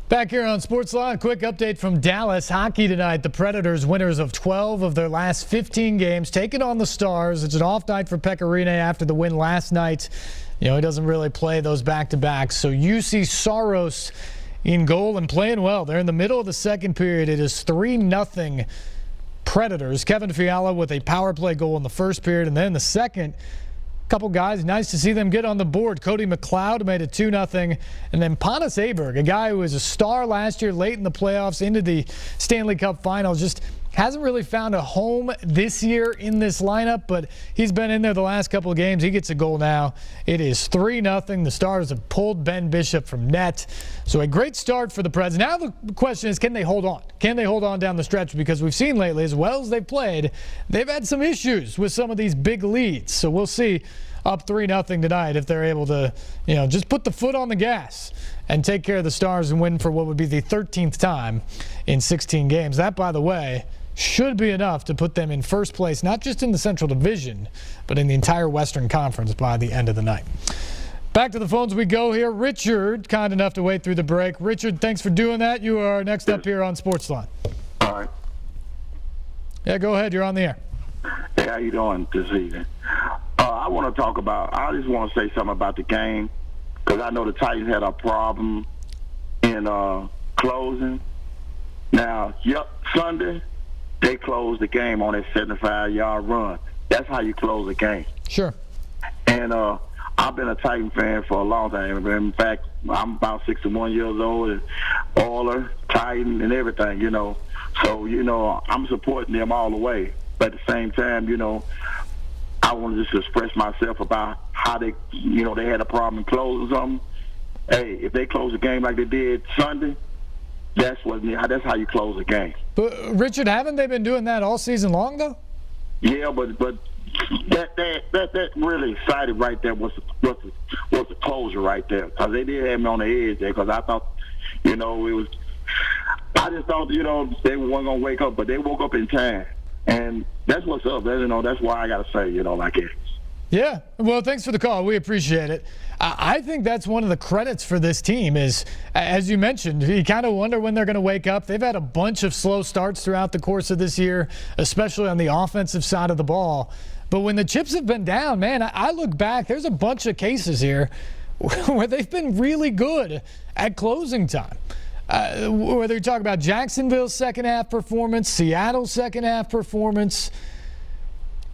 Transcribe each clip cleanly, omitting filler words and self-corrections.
Back here on Sportsline, quick update from Dallas hockey tonight. The Predators, winners of 12 of their last 15 games, taking on the Stars. It's an off night for Pekka Rinne after the win last night. You know, he doesn't really play those back-to-backs. So UC Saros in goal and playing well. They're in the middle of the second period. It is 3-0 Predators. Kevin Fiala with a power play goal in the first period, and then the second. Couple guys, nice to see them get on the board. Cody McLeod made it 2-0. And then Pontus Aberg, a guy who was a star last year, late in the playoffs, into the Stanley Cup Finals, just hasn't really found a home this year in this lineup, but he's been in there the last couple of games. He gets a goal now. It is 3-0. The Stars have pulled Ben Bishop from net. So a great start for the Preds. Now the question is, can they hold on? Can they hold on down the stretch? Because we've seen lately, as well as they've played, they've had some issues with some of these big leads. So we'll see. Up 3-0 tonight if they're able to, just put the foot on the gas and take care of the Stars and win for what would be the 13th time in 16 games. That, by the way, should be enough to put them in first place, not just in the Central Division, but in the entire Western Conference by the end of the night. Back to the phones we go here. Richard, kind enough to wait through the break. Richard, thanks for doing that. You are next up here on Sportsline. All right. Yeah, go ahead. You're on the air. Hey, how you doing this evening? I just want to say something about the game, because I know the Titans had a problem in closing. Now, Sunday, they closed the game on that 75-yard run. That's how you close a game. Sure. And I've been a Titan fan for a long time. In fact, I'm about 61 years old, and Oiler, Titan, and everything, So, I'm supporting them all the way. But at the same time, I want to just express myself about how they had a problem in closing something. Hey, if they close a game like they did Sunday, that's how you close a game. But Richard, haven't they been doing that all season long though? Yeah, but that really excited right there was the closure right there, because they did have me on the edge there, because I thought, it was. I just thought they weren't gonna wake up, but they woke up in time. And that's what's up. That's why I got to say, like it. Yeah. Well, thanks for the call. We appreciate it. I think that's one of the credits for this team is, as you mentioned, you kind of wonder when they're going to wake up. They've had a bunch of slow starts throughout the course of this year, especially on the offensive side of the ball. But when the chips have been down, man, I look back, there's a bunch of cases here where they've been really good at closing time. Whether you talk about Jacksonville's second-half performance, Seattle's second-half performance,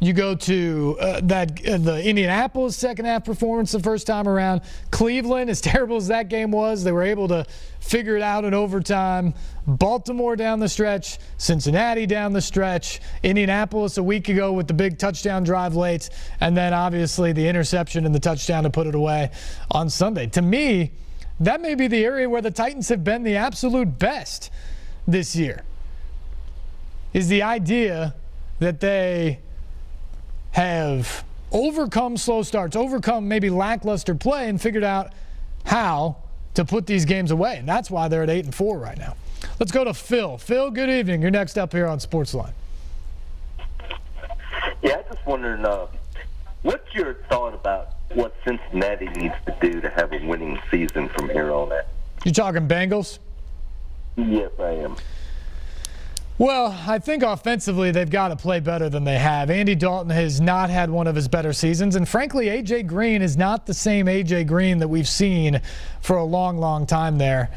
you go to the Indianapolis second-half performance the first time around. Cleveland, as terrible as that game was, they were able to figure it out in overtime. Baltimore down the stretch, Cincinnati down the stretch, Indianapolis a week ago with the big touchdown drive late, and then obviously the interception and the touchdown to put it away on Sunday. To me, that may be the area where the Titans have been the absolute best this year, is the idea that they have overcome slow starts, overcome maybe lackluster play, and figured out how to put these games away. And that's why they're at 8-4 right now. Let's go to Phil. Phil, good evening. You're next up here on Sportsline. Yeah, I just wondering, what's your thought about what Cincinnati needs to do to have a winning season from here on out? You're talking Bengals? Yes, I am. Well, I think offensively they've got to play better than they have. Andy Dalton has not had one of his better seasons, and frankly, A.J. Green is not the same A.J. Green that we've seen for a long, long time there.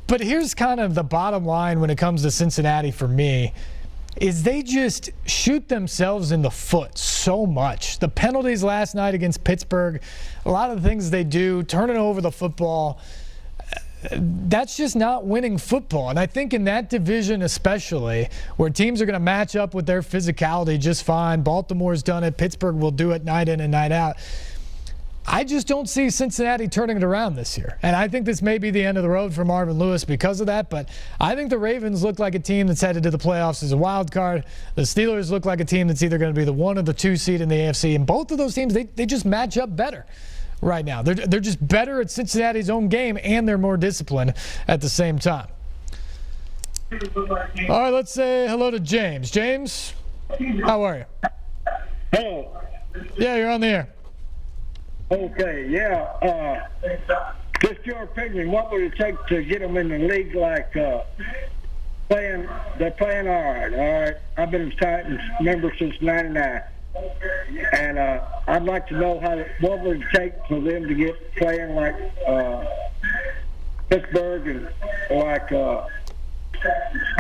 But here's kind of the bottom line when it comes to Cincinnati for me, is they just shoot themselves in the foot so much. The penalties last night against Pittsburgh, a lot of the things they do, turning over the football, that's just not winning football. And I think in that division especially, where teams are going to match up with their physicality just fine, Baltimore's done it, Pittsburgh will do it night in and night out, I just don't see Cincinnati turning it around this year. And I think this may be the end of the road for Marvin Lewis because of that. But I think the Ravens look like a team that's headed to the playoffs as a wild card. The Steelers look like a team that's either going to be the 1 or the 2 seed in the AFC. And both of those teams, they just match up better right now. They're just better at Cincinnati's own game, and they're more disciplined at the same time. All right, let's say hello to James. James, how are you? Hey. Yeah, you're on the air. Okay, yeah. Just your opinion, what would it take to get them in the league like playing? They're playing all right. I've been a Titans member since '99, and I'd like to know what would it take for them to get playing like Pittsburgh and like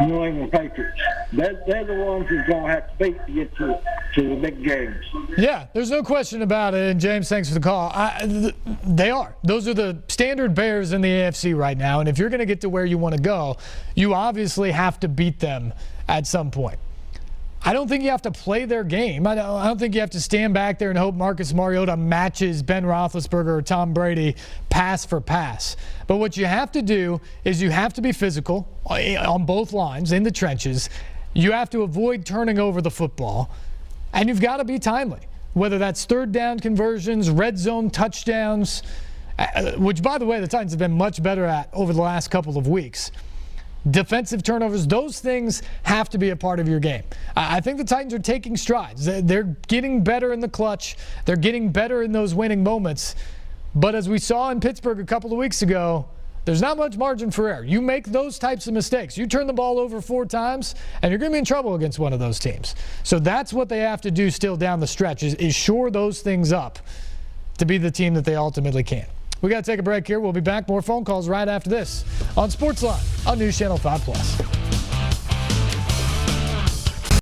New England Patriots. They're the ones who's going to have to beat to get to the big games. Yeah, there's no question about it. And James, thanks for the call. They are. Those are the standard bears in the AFC right now. And if you're going to get to where you want to go, you obviously have to beat them at some point. I don't think you have to play their game. I don't think you have to stand back there and hope Marcus Mariota matches Ben Roethlisberger or Tom Brady pass for pass. But what you have to do is you have to be physical on both lines, in the trenches. You have to avoid turning over the football. And you've got to be timely, whether that's third down conversions, red zone touchdowns, which, by the way, the Titans have been much better at over the last couple of weeks. Defensive turnovers, those things have to be a part of your game. I think the Titans are taking strides. They're getting better in the clutch. They're getting better in those winning moments. But as we saw in Pittsburgh a couple of weeks ago, there's not much margin for error. You make those types of mistakes. You turn the ball over 4 times, and you're going to be in trouble against one of those teams. So that's what they have to do still down the stretch, is shore those things up to be the team that they ultimately can. We got to take a break here. We'll be back. More phone calls right after this on Sportsline on News Channel 5+.